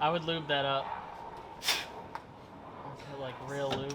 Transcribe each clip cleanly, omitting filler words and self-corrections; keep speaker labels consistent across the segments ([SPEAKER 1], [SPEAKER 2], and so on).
[SPEAKER 1] I would lube that up. Like real lube.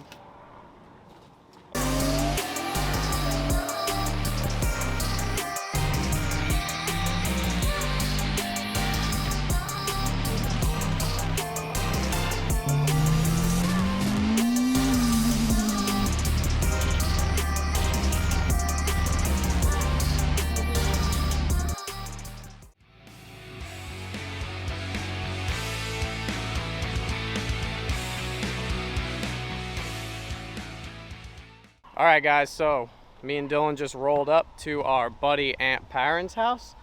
[SPEAKER 2] All right, guys, so me and Dylan just rolled up to our buddy Aunt Perrin's house,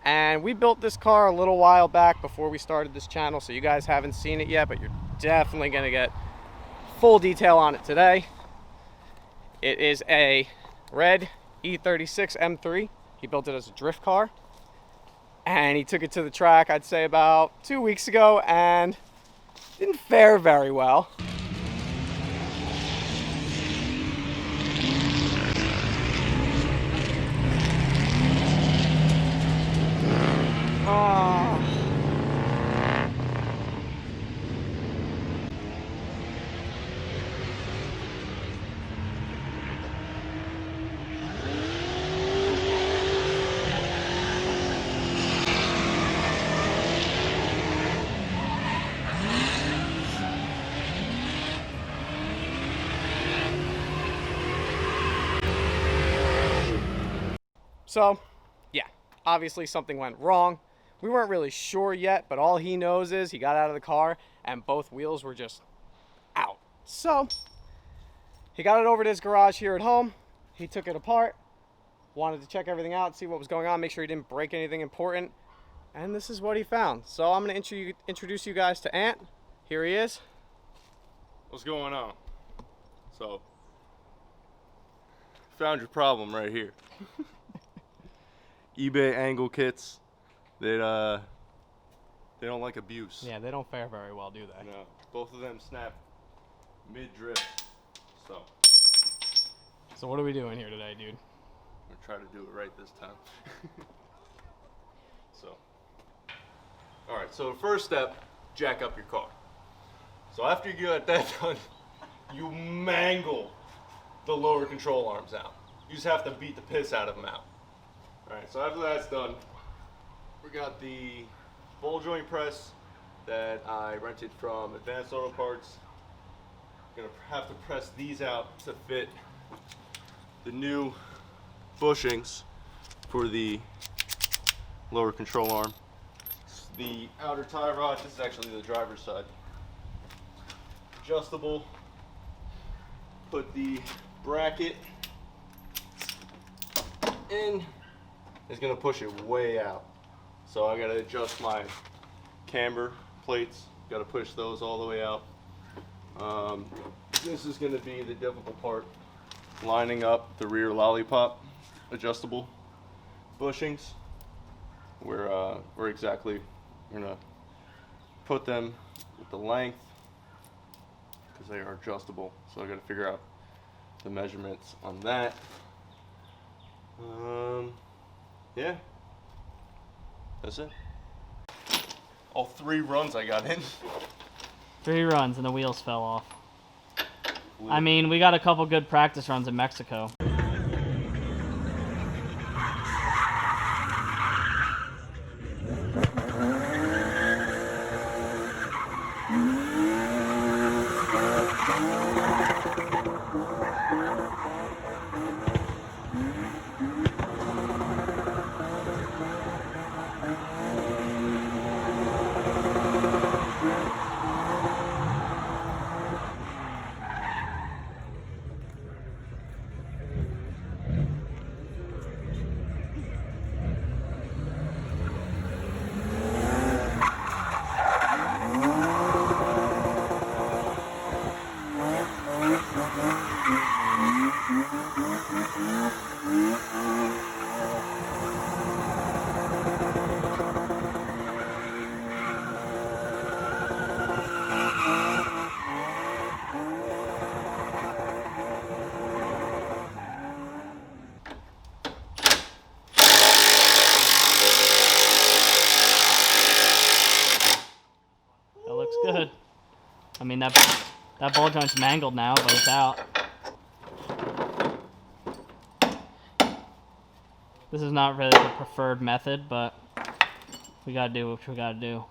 [SPEAKER 2] and we built this car a little while back before we started this channel, so you guys haven't seen it yet, but you're definitely gonna get full detail on it today. It is a red E36 M3. He built it as a drift car, and he took it to the track, I'd say about 2 weeks ago, and didn't fare very well. So, yeah, obviously something went wrong. We weren't really sure yet, but all he knows is he got out of the car and both wheels were just out. So, he got it over to his garage here at home. He took it apart, wanted to check everything out, see what was going on, make sure he didn't break anything important. And this is what he found. So I'm going to introduce you guys to Ant. Here he is.
[SPEAKER 3] What's going on? So, found your problem right here. eBay angle kits, they don't like abuse.
[SPEAKER 2] Yeah, they don't fare very well, do they?
[SPEAKER 3] No, both of them snap mid-drift. So
[SPEAKER 2] what are we doing here today, dude?
[SPEAKER 3] I'm gonna try to do it right this time. All right, so the first step, jack up your car. So after you get that done, you mangle the lower control arms out. You just have to beat the piss out of them out. All right, so after that's done, we got the ball joint press that I rented from Advanced Auto Parts. Gonna have to press these out to fit the new bushings for the lower control arm. The outer tie rod, this is actually the driver's side. Adjustable. Put the bracket in. It's gonna push it way out. So I gotta adjust my camber plates. Gotta push those all the way out. This is gonna be the difficult part. Lining up the rear lollipop adjustable bushings. Where exactly we're gonna put them with the length, because they are adjustable. So I gotta figure out the measurements on that. Yeah, that's it. All 3 runs I got in.
[SPEAKER 1] 3 runs and the wheels fell off. I mean, we got a couple good practice runs in Mexico. Good. I mean, that ball joint's mangled now, but it's out. This is not really the preferred method, but we gotta do what we gotta do.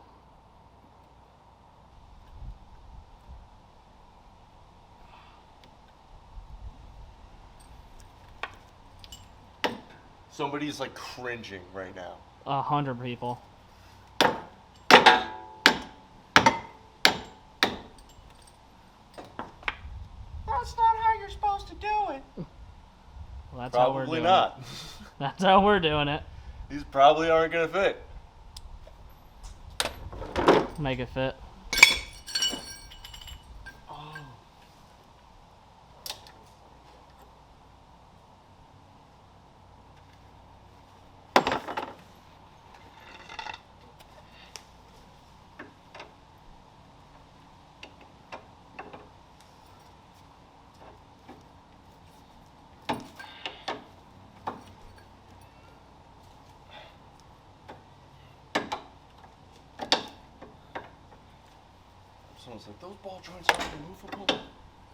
[SPEAKER 3] Somebody's like cringing right now.
[SPEAKER 1] 100 people.
[SPEAKER 2] That's not how you're supposed to do it.
[SPEAKER 1] Well, that's how we're
[SPEAKER 3] Probably
[SPEAKER 1] doing
[SPEAKER 3] not.
[SPEAKER 1] it. That's how we're doing it.
[SPEAKER 3] These probably aren't gonna fit.
[SPEAKER 1] Make it fit.
[SPEAKER 3] Someone's like, those ball joints aren't removable.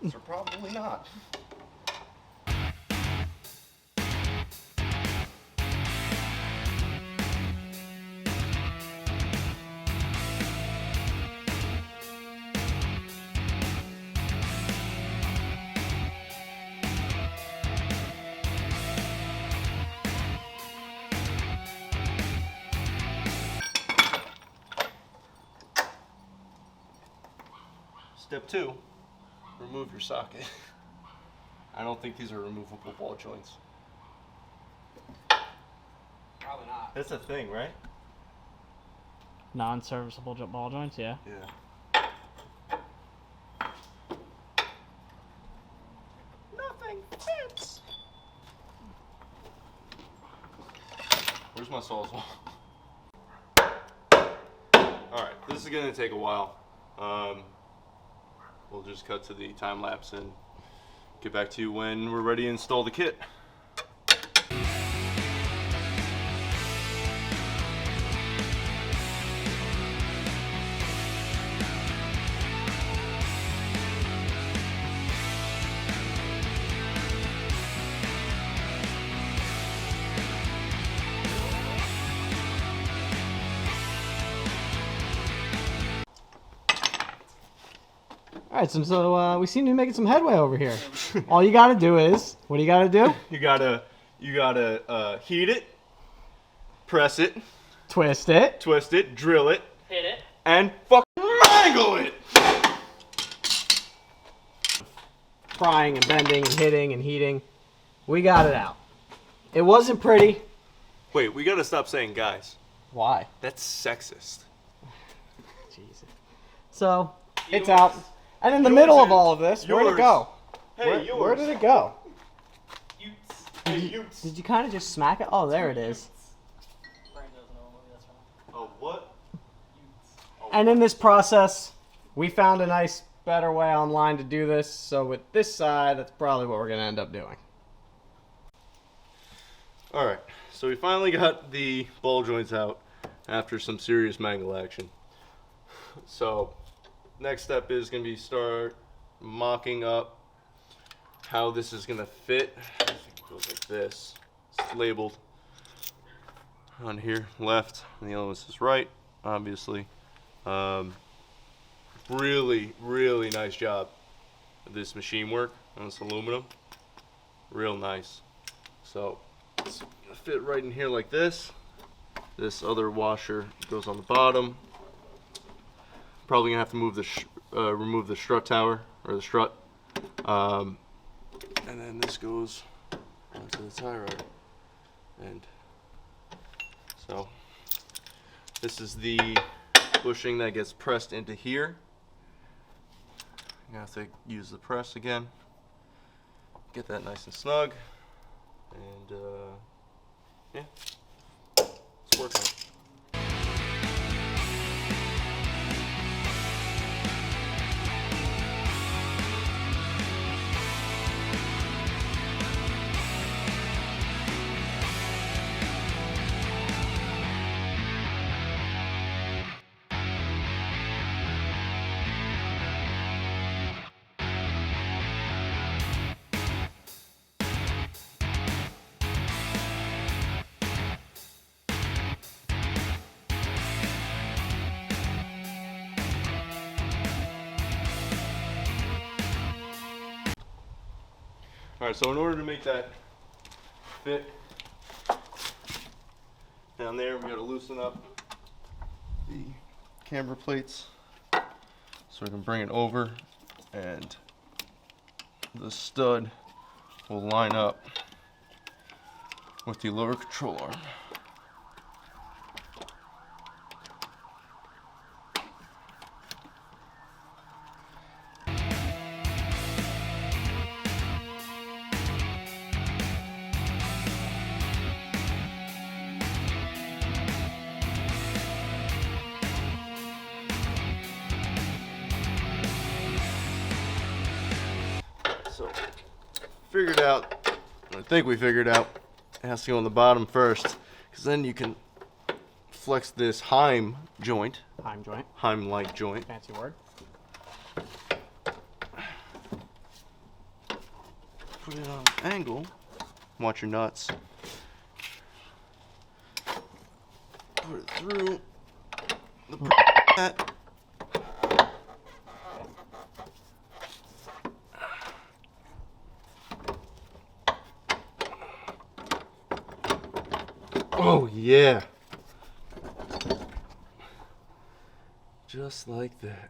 [SPEAKER 3] They're probably not. Step 2, remove your socket. I don't think these are removable ball joints.
[SPEAKER 2] Probably not.
[SPEAKER 3] That's a thing, right?
[SPEAKER 1] Non-serviceable ball joints, yeah.
[SPEAKER 3] Yeah.
[SPEAKER 2] Nothing fits.
[SPEAKER 3] Where's my sawzall? Alright, this is gonna take a while. We'll just cut to the time lapse and get back to you when we're ready to install the kit.
[SPEAKER 2] Alright, so we seem to be making some headway over here. All you gotta do is, what do you gotta do?
[SPEAKER 3] You gotta heat it, press it,
[SPEAKER 2] Twist it.
[SPEAKER 3] twist it, drill it,
[SPEAKER 1] Hit it.
[SPEAKER 3] and fucking mangle it!
[SPEAKER 2] Prying and bending and hitting and heating. We got it out. It wasn't pretty.
[SPEAKER 3] Wait, we gotta stop saying guys.
[SPEAKER 2] Why?
[SPEAKER 3] That's sexist.
[SPEAKER 2] Jesus. So, it's out. And in the middle of all of this, where'd it go?
[SPEAKER 3] Hey,
[SPEAKER 2] Where did it go?
[SPEAKER 3] Hey, Utes.
[SPEAKER 2] Did you kind of just smack it? Oh, there it is.
[SPEAKER 3] Oh, what?
[SPEAKER 2] And in this process, we found a nice, better way online to do this. So with this side, that's probably what we're going to end up doing.
[SPEAKER 3] Alright, so we finally got the ball joints out after some serious mangle action. So, next step is going to be start mocking up how this is going to fit. I think it goes like this. It's labeled on here, left, and the other one says right, obviously. Really, really nice job of this machine work on this aluminum. Real nice. So, it's going to fit right in here like this. This other washer goes on the bottom. Probably gonna have to move the remove the strut tower or the strut, and then this goes onto the tie rod. And so this is the bushing that gets pressed into here. I'm gonna have to use the press again, get that nice and snug, and yeah, let's work on it. All right, so in order to make that fit down there, we got to loosen up the camber plates so we can bring it over and the stud will line up with the lower control arm. So, figured out, I think we figured out, it has to go on the bottom first, because then you can flex this Heim joint,
[SPEAKER 2] Heim joint.
[SPEAKER 3] Heim-like joint.
[SPEAKER 2] Fancy word.
[SPEAKER 3] Put it on an angle. Watch your nuts. Put it through the that. Oh yeah. Just like that.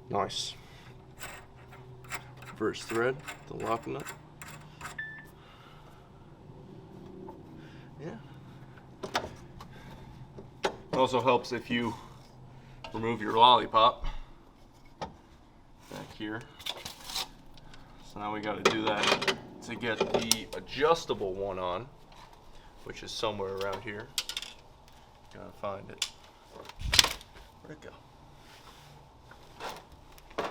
[SPEAKER 3] Nice. First thread, the lock nut. Yeah. It also helps if you remove your lollipop back here. So now we got to do that to get the adjustable one on, which is somewhere around here. Gotta find it. Where'd it go?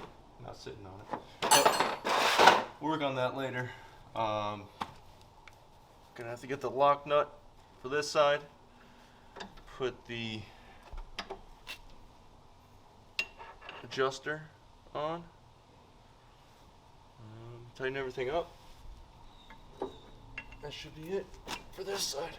[SPEAKER 3] Not sitting on it. But we'll work on that later. Gonna have to get the lock nut for this side. Put the adjuster on. Tighten everything up. That should be it for this side.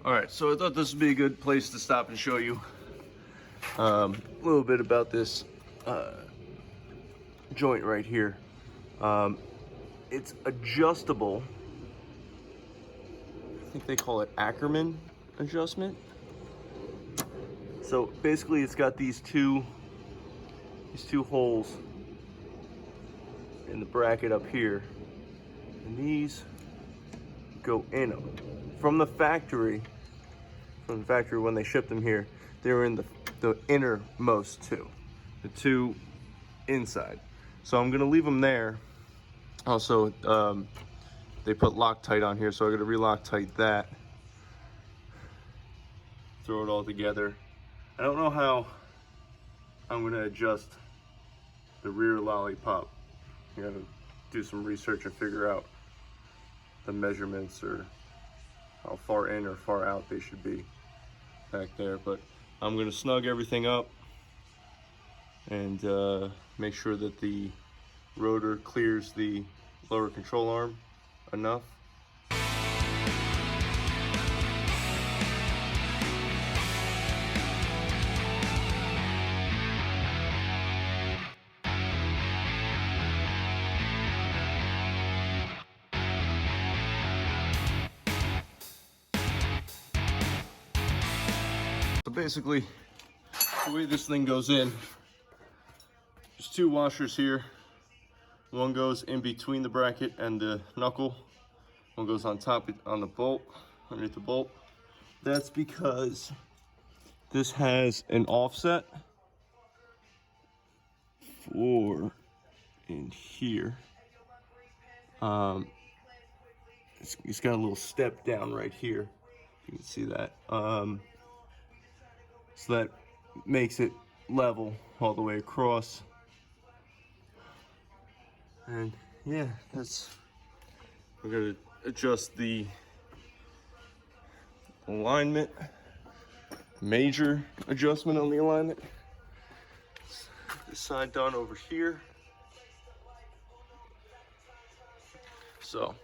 [SPEAKER 3] Alright, so I thought this would be a good place to stop and show you a little bit about this joint right here. It's adjustable. I think they call it Ackerman adjustment. So basically it's got these two holes in the bracket up here, and these go in them. From the factory when they shipped them here, they were in the innermost two, the two inside. So I'm gonna leave them there. Also, they put Loctite on here, so I'm gonna re-Loctite that. Throw it all together. I don't know how I'm gonna adjust the rear lollipop. I gotta do some research and figure out the measurements or how far in or far out they should be back there. But I'm gonna snug everything up and make sure that the rotor clears the lower control arm enough. So basically, the way this thing goes in, there's 2 washers here. One goes in between the bracket and the knuckle. One goes on top on the bolt, underneath the bolt. That's because this has an offset for in here. It's got a little step down right here. You can see that. So that makes it level all the way across. And yeah, we're gonna adjust the alignment, major adjustment on the alignment. This side done over here. So.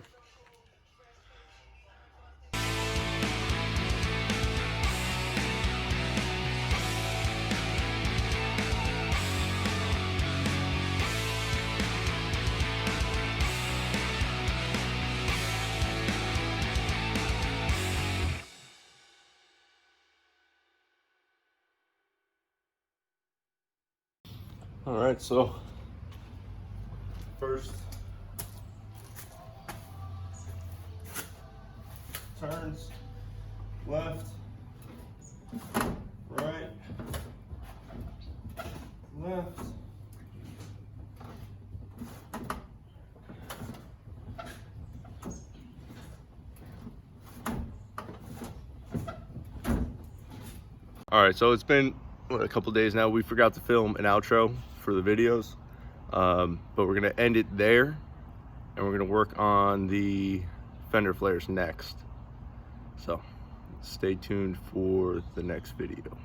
[SPEAKER 3] All right, so first turns left, right, left. All right, so it's been a couple days now. We forgot to film an outro for the videos, but we're gonna end it there, and we're gonna work on the fender flares next. So stay tuned for the next video.